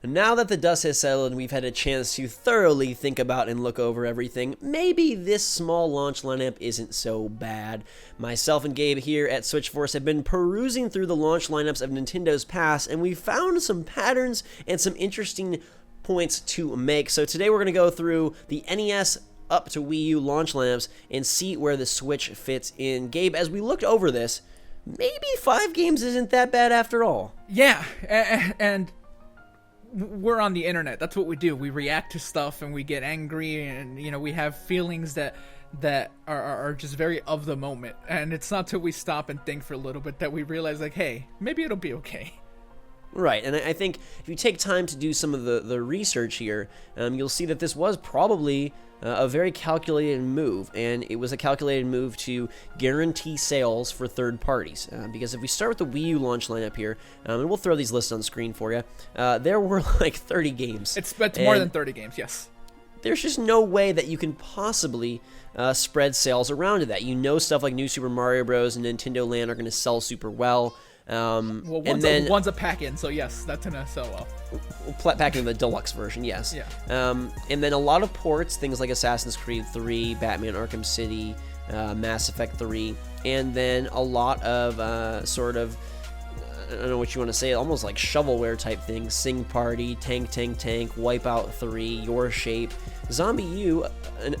Now that the dust has settled and we've had a chance to thoroughly think about and look over everything, maybe this small launch lineup isn't so bad. Myself and Gabe here at Switchforce have been perusing through the launch lineups of Nintendo's past, and we found some patterns and some interesting points to make. So today we're going to go through the NES up to Wii U launch lineups and see where the Switch fits in. Gabe, as we looked over this, maybe 5 games isn't that bad after all. Yeah, and we're on the internet. That's what we do. We react to stuff and we get angry, and we have feelings that are just very of the moment. And it's not till we stop and think for a little bit that we realize, like, hey, maybe it'll be okay. Right, and I think if you take time to do some of the research here, you'll see that this was probably a very calculated move, and it was a calculated move to guarantee sales for third parties. Because if we start with the Wii U launch lineup here, and we'll throw these lists on the screen for you, there were like 30 games. It's more than 30 games, yes. There's just no way that you can possibly spread sales around to that. Stuff like New Super Mario Bros. And Nintendo Land are going to sell super well. One's a pack-in, so yes, that's gonna sell well. Pack in the deluxe version, yes. Yeah. And then a lot of ports, things like Assassin's Creed 3, Batman Arkham City, Mass Effect 3, and then a lot of I don't know what you want to say, almost like shovelware type things. Sing Party, Tank, Wipeout 3, Your Shape, Zombie U,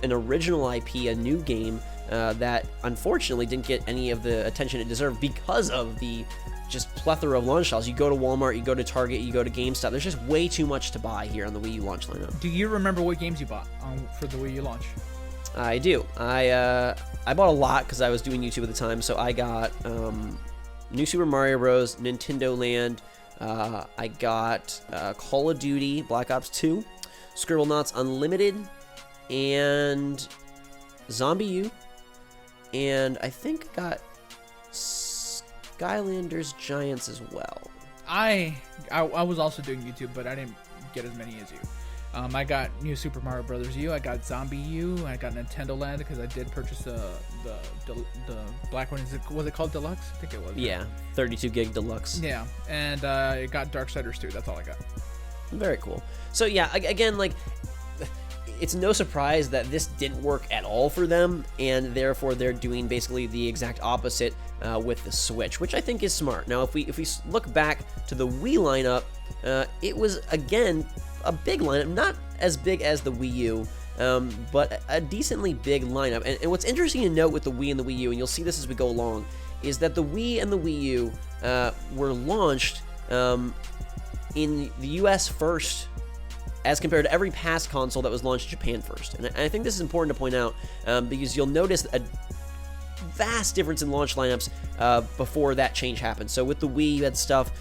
an original IP, a new game that unfortunately didn't get any of the attention it deserved because of the just plethora of launch titles. You go to Walmart, you go to Target, you go to GameStop. There's just way too much to buy here on the Wii U launch lineup. Do you remember what games you bought for the Wii U launch? I do. I bought a lot because I was doing YouTube at the time. So I got New Super Mario Bros., Nintendo Land. I got Call of Duty Black Ops 2, Scribblenauts Unlimited, and Zombie U. And I think I got Skylanders Giants as well. I was also doing YouTube, but I didn't get as many as you. I got New Super Mario Bros. U, I got Zombie U, I got Nintendo Land because I did purchase the black one. Was it called Deluxe? I think it was. Yeah, 32 gig Deluxe. Yeah, and I got Darksiders 2. That's all I got. Very cool. So yeah, again, like, it's no surprise that this didn't work at all for them, and therefore they're doing basically the exact opposite with the Switch, which I think is smart. Now, if we look back to the Wii lineup, it was, again, a big lineup, not as big as the Wii U, but a decently big lineup. And what's interesting to note with the Wii and the Wii U, and you'll see this as we go along, is that the Wii and the Wii U were launched in the US first, as compared to every past console that was launched in Japan first. And I think this is important to point out because you'll notice a vast difference in launch lineups before that change happened. So with the Wii, you had stuff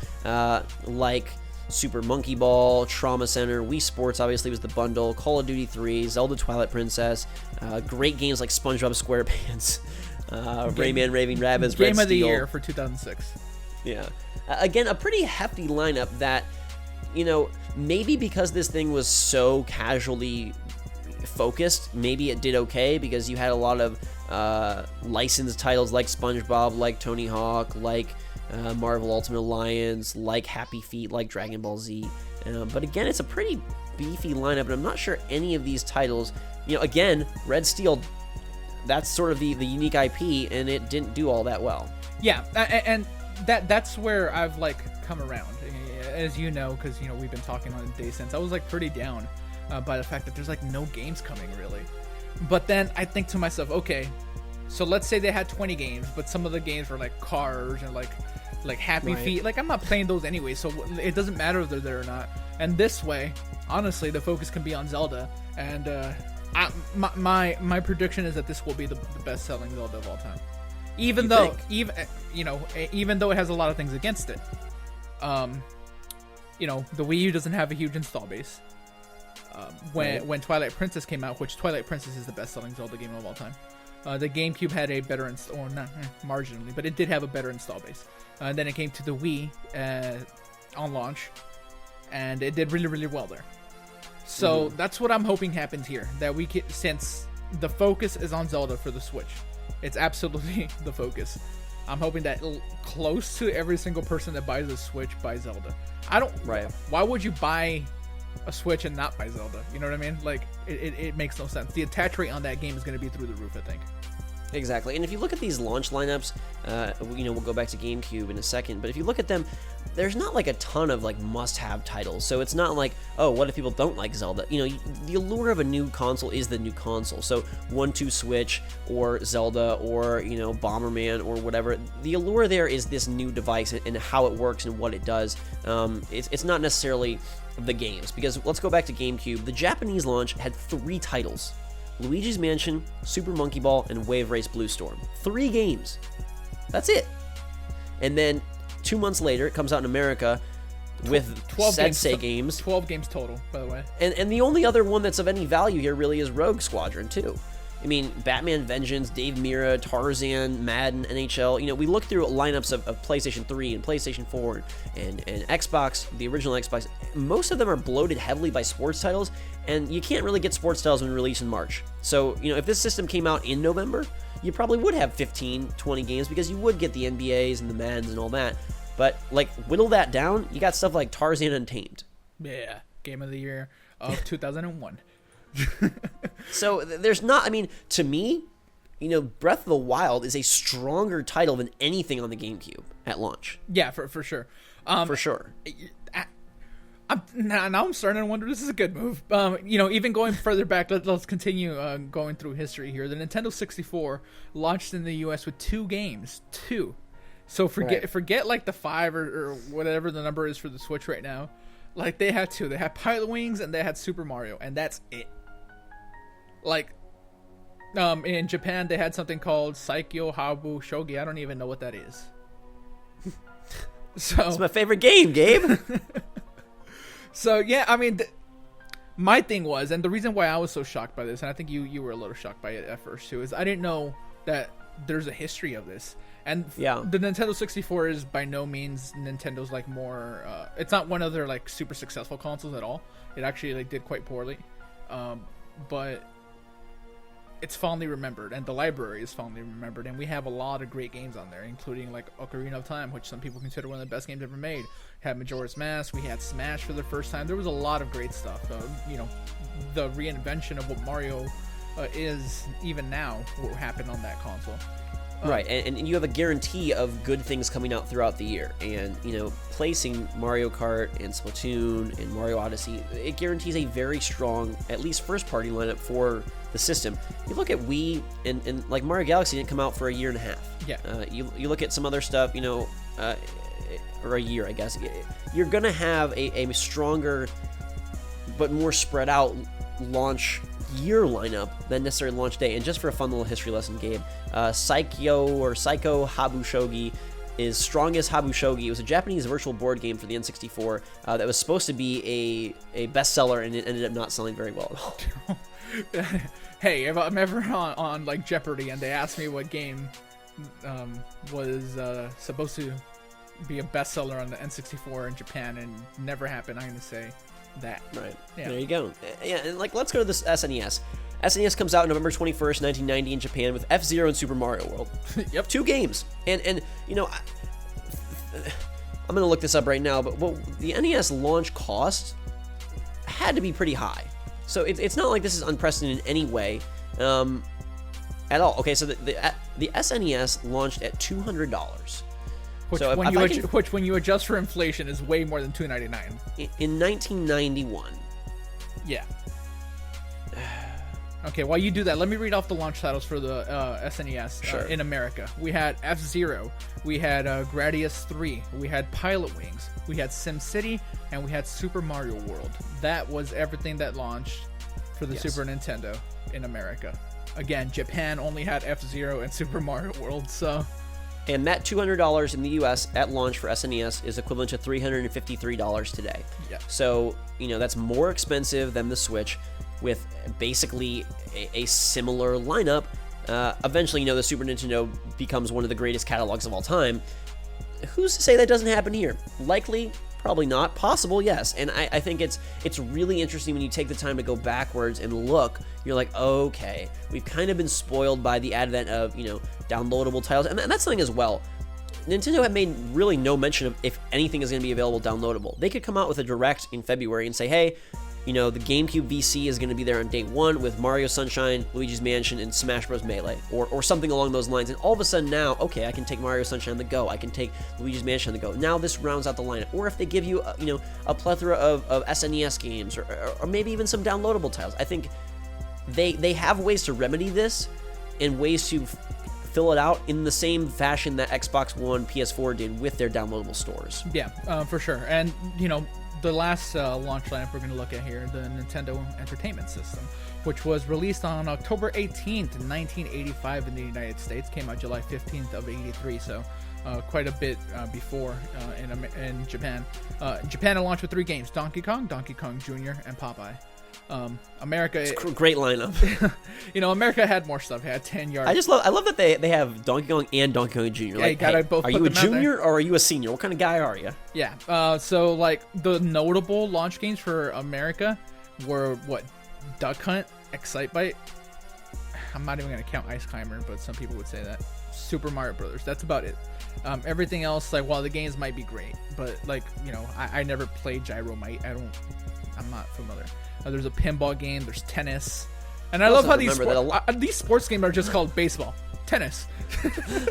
like Super Monkey Ball, Trauma Center, Wii Sports obviously was the bundle, Call of Duty 3, Zelda Twilight Princess, great games like SpongeBob SquarePants, Rayman Raving Rabbids, Game Red of the Steel. Year for 2006. Yeah. Again, a pretty hefty lineup that, maybe because this thing was so casually focused, maybe it did okay because you had a lot of licensed titles like SpongeBob, like Tony Hawk, like Marvel Ultimate Alliance, like Happy Feet, like Dragon Ball Z. But again, it's a pretty beefy lineup, and I'm not sure any of these titles, again, Red Steel, that's sort of the unique IP, and it didn't do all that well. Yeah, and that's where I've come around. As you know, because we've been talking on a day since, I was pretty down by the fact that there's no games coming really. But then I think to myself, okay, so let's say they had 20 games, but some of the games were like Cars and like Happy Feet. I'm not playing those anyway, so it doesn't matter if they're there or not. And this way, honestly, the focus can be on Zelda. And my prediction is that this will be the best-selling Zelda of all time. Even though it has a lot of things against it. The Wii U doesn't have a huge install base. When Twilight Princess came out, which Twilight Princess is the best-selling Zelda game of all time, the GameCube had a better marginally, but it did have a better install base. Then it came to the Wii on launch, and it did really, really well there. So that's what I'm hoping happens here. That we can, since the focus is on Zelda for the Switch, it's absolutely the focus. I'm hoping that close to every single person that buys a Switch buys Zelda. I don't. Right. Why would you buy a Switch and not buy Zelda? You know what I mean? Like, it makes no sense. The attach rate on that game is going to be through the roof, I think. Exactly. And if you look at these launch lineups, we'll go back to GameCube in a second, but if you look at them, there's not like a ton of like must-have titles. So it's not like, oh, what if people don't like Zelda? The allure of a new console is the new console. So 1-2 Switch or Zelda or, Bomberman or whatever. The allure there is this new device and how it works and what it does. It's not necessarily the games, because let's go back to GameCube. The Japanese launch had 3 titles. Luigi's Mansion, Super Monkey Ball, and Wave Race Blue Storm. 3 games. That's it. And then 2 months later, it comes out in America with 12 games. 12 games total, by the way. And the only other one that's of any value here really is Rogue Squadron, too. I mean, Batman Vengeance, Dave Mirra, Tarzan, Madden, NHL. We look through lineups of PlayStation 3 and PlayStation 4 and Xbox, the original Xbox. Most of them are bloated heavily by sports titles, and you can't really get sports titles when released in March. So, if this system came out in November, you probably would have 15, 20 games, because you would get the NBAs and the Maddens and all that. But, whittle that down, you got stuff like Tarzan Untamed. Yeah, Game of the Year of 2001. So there's not, to me, Breath of the Wild is a stronger title than anything on the GameCube at launch. Yeah, for sure. For sure. Now I'm starting to wonder, this is a good move. Even going further back, let's continue going through history here. The Nintendo 64 launched in the US with 2 games. 2. So forget like the 5 or whatever the number is for the Switch right now. Like, they had 2. They had Pilot Wings and they had Super Mario, and that's it. In Japan, they had something called Saikyo Habu Shogi. I don't even know what that is. So it's my favorite game, Gabe. So, yeah, my thing was, and the reason why I was so shocked by this, and I think you were a little shocked by it at first, too, is I didn't know that there's a history of this. And the Nintendo 64 is by no means Nintendo's, more... it's not one of their, super successful consoles at all. It actually, did quite poorly. But it's fondly remembered, and the library is fondly remembered, and we have a lot of great games on there, including Ocarina of Time, which some people consider one of the best games ever made. We had Majora's Mask, we had Smash for the first time. There was a lot of great stuff. The reinvention of what Mario is even now, what happened on that console. Right, and you have a guarantee of good things coming out throughout the year. And, placing Mario Kart and Splatoon and Mario Odyssey, it guarantees a very strong, at least first-party lineup for the system. You look at Wii, and Mario Galaxy didn't come out for a year and a half. Yeah. You look at some other stuff, or a year, I guess. You're going to have a stronger but more spread out launch year lineup than necessarily launch day. And just for a fun little history lesson, Gabe, Psycho Habu Shogi is Strongest Habu Shogi. It was a Japanese virtual board game for the N64 that was supposed to be a bestseller, and it ended up not selling very well at all. Hey, if I'm ever on Jeopardy and they ask me what game was supposed to be a bestseller on the N64 in Japan and never happened, I'm going to say that. Right. Yeah. There you go. Yeah, and let's go to this SNES. SNES comes out November 21st, 1990 in Japan with F-Zero and Super Mario World. Yep. 2 games. And I'm going to look this up right now, but what the NES launch cost had to be pretty high. So it's not like this is unprecedented in any way at all. Okay, so the SNES launched at $200. Which, so when you adjust for inflation, is way more than $299. In 1991. Yeah. Okay, while you do that, let me read off the launch titles for the SNES in America. We had F-Zero, we had Gradius 3, we had Pilot Wings, we had SimCity, and we had Super Mario World. That was everything that launched for the Super Nintendo in America. Again, Japan only had F-Zero and Super Mario World, so... And that $200 in the US at launch for SNES is equivalent to $353 today. Yeah. So, that's more expensive than the Switch with basically a similar lineup. Eventually, the Super Nintendo becomes one of the greatest catalogs of all time. Who's to say that doesn't happen here? Likely, probably not. Possible, yes. And I think it's really interesting when you take the time to go backwards and look. You're like, okay, we've kind of been spoiled by the advent of, downloadable titles. And that's something as well. Nintendo had made really no mention of if anything is going to be available downloadable. They could come out with a direct in February and say, hey, the GameCube VC is going to be there on day one with Mario Sunshine, Luigi's Mansion, and Smash Bros. Melee, or something along those lines. And all of a sudden now, okay, I can take Mario Sunshine on the go. I can take Luigi's Mansion on the go. Now this rounds out the lineup. Or if they give you, a plethora of SNES games, or maybe even some downloadable titles. I think they have ways to remedy this and ways to fill it out in the same fashion that Xbox One, PS4 did with their downloadable stores. Yeah, for sure. And, the last launch lineup we're going to look at here, the Nintendo Entertainment System, which was released on October 18th, 1985 in the United States, came out July 15th of 83, so quite a bit before in Japan. Japan launched with 3 games, Donkey Kong, Donkey Kong Jr., and Popeye. America, it's a great lineup. America had more stuff. It had 10 yards. I love that they have Donkey Kong and Donkey Kong Jr. Yeah, you gotta both are put you a them out there. junior or are you a senior? What kind of guy are you? Yeah. So like the notable launch games for America were Duck Hunt, Excitebike. I'm not even gonna count Ice Climber, but some people would say that. Super Mario Brothers. That's about it. Everything else, like, while the games might be great, but I never played Gyromite. I'm not familiar. There's a pinball game. There's tennis, and I love how these sports games are just called baseball, tennis.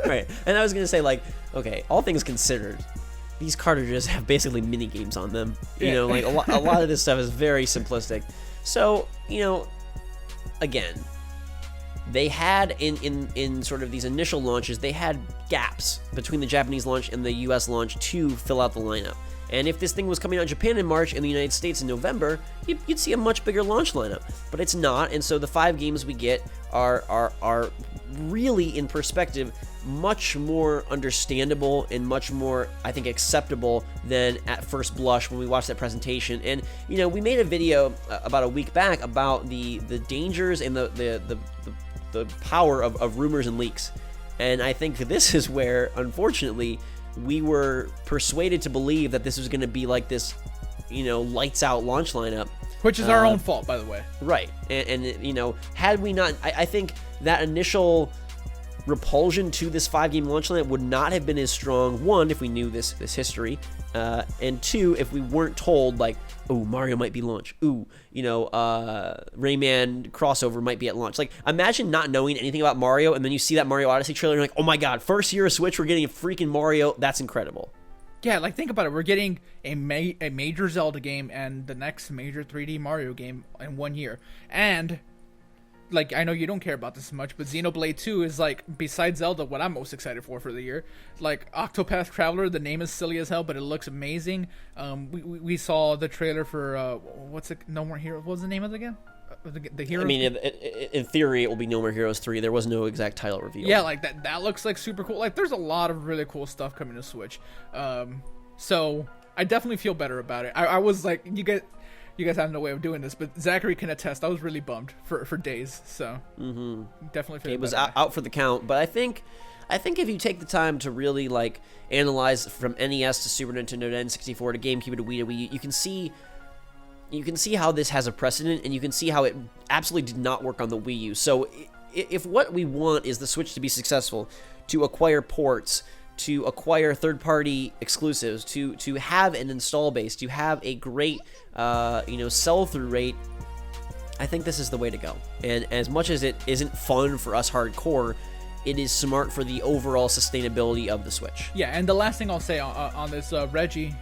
Right. And I was gonna say, okay, all things considered, these cartridges have basically mini games on them. A lot of this stuff is very simplistic. So again, they had in sort of these initial launches, they had gaps between the Japanese launch and the US launch to fill out the lineup. And if this thing was coming out in Japan in March and the United States in November, you'd see a much bigger launch lineup. But it's not, and so the 5 games we get are really, in perspective, much more understandable and much more, I think, acceptable than at first blush when we watched that presentation. And we made a video about a week back about the dangers and the power of rumors and leaks. And I think this is where, unfortunately, we were persuaded to believe that this was going to be like this, lights out launch lineup. Which is our own fault, by the way. Right. And had we not, I think that initial repulsion to this 5-game launch lineup would not have been as strong, 1, if we knew this history, and 2, if we weren't told, oh, Mario might be launch. Ooh, Rayman crossover might be at launch. Imagine not knowing anything about Mario, and then you see that Mario Odyssey trailer, and you're like, oh my god, first year of Switch, we're getting a freaking Mario. That's incredible. Yeah, think about it. We're getting a major Zelda game and the next major 3D Mario game in 1 year. And, I know you don't care about this much, but Xenoblade 2 is, besides Zelda, what I'm most excited for the year. Octopath Traveler, the name is silly as hell, but it looks amazing. We saw the trailer for, No More Heroes. What was the name of it again? The Heroes? I mean, in theory, it will be No More Heroes 3. There was no exact title reveal. Yeah, that looks super cool. There's a lot of really cool stuff coming to Switch. So I definitely feel better about it. I was you guys have no way of doing this, but Zachary can attest. I was really bummed for days. So definitely feel it was better. out for the count. But I think if you take the time to really analyze from NES to Super Nintendo to N64 to GameCube to Wii to Wii U, you can see how this has a precedent, and you can see how it absolutely did not work on the Wii U. So if what we want is the Switch to be successful, to acquire ports, to acquire third-party exclusives, to have an install base, to have a great sell-through rate, I think this is the way to go. And as much as it isn't fun for us hardcore, it is smart for the overall sustainability of the Switch. Yeah, and the last thing I'll say on this, Reggie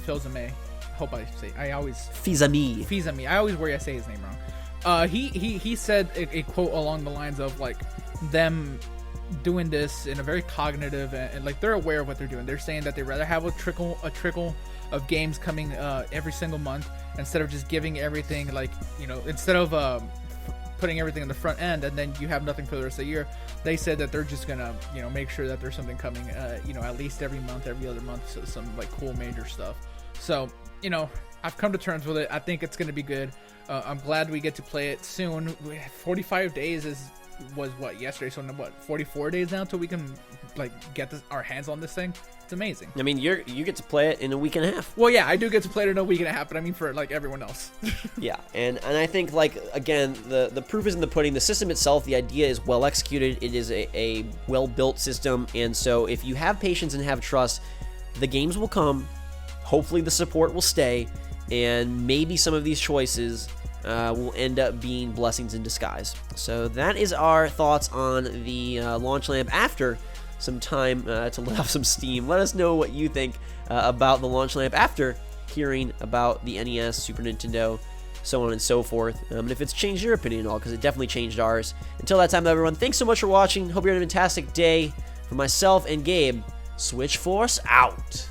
Fils-Aimé, Fils-Aimé. I always worry I say his name wrong. He said a quote along the lines of them doing this in a very cognitive and they're aware of what they're doing. They're saying that they'd rather have a trickle of games coming every single month instead of just giving everything instead of putting everything in the front end and then you have nothing for the rest of the year. They said that they're just gonna make sure that there's something coming at least every month, every other month, so some cool major stuff. So I've come to terms with it. I think it's gonna be good. I'm glad we get to play it soon. 45 days is was what, yesterday, so what, 44 days now till we can like get our hands on this thing. It's amazing. I mean, you get to play it in a week and a half. Well, yeah, I do get to play it in a week and a half, but I mean for like everyone else. Yeah, and I think, like, again, the proof is in the pudding. The system itself, the idea is well executed. It is a well-built system, and so if you have patience and have trust, the games will come. Hopefully the support will stay, and maybe some of these choices will end up being blessings in disguise. So that is our thoughts on the launch lamp after some time to let off some steam. Let us know what you think about the launch lamp after hearing about the NES, Super Nintendo, so on and so forth. And if it's changed your opinion at all, because it definitely changed ours. Until that time, though, everyone, thanks so much for watching. Hope you're having a fantastic day. For myself and Gabe, Switch Force out.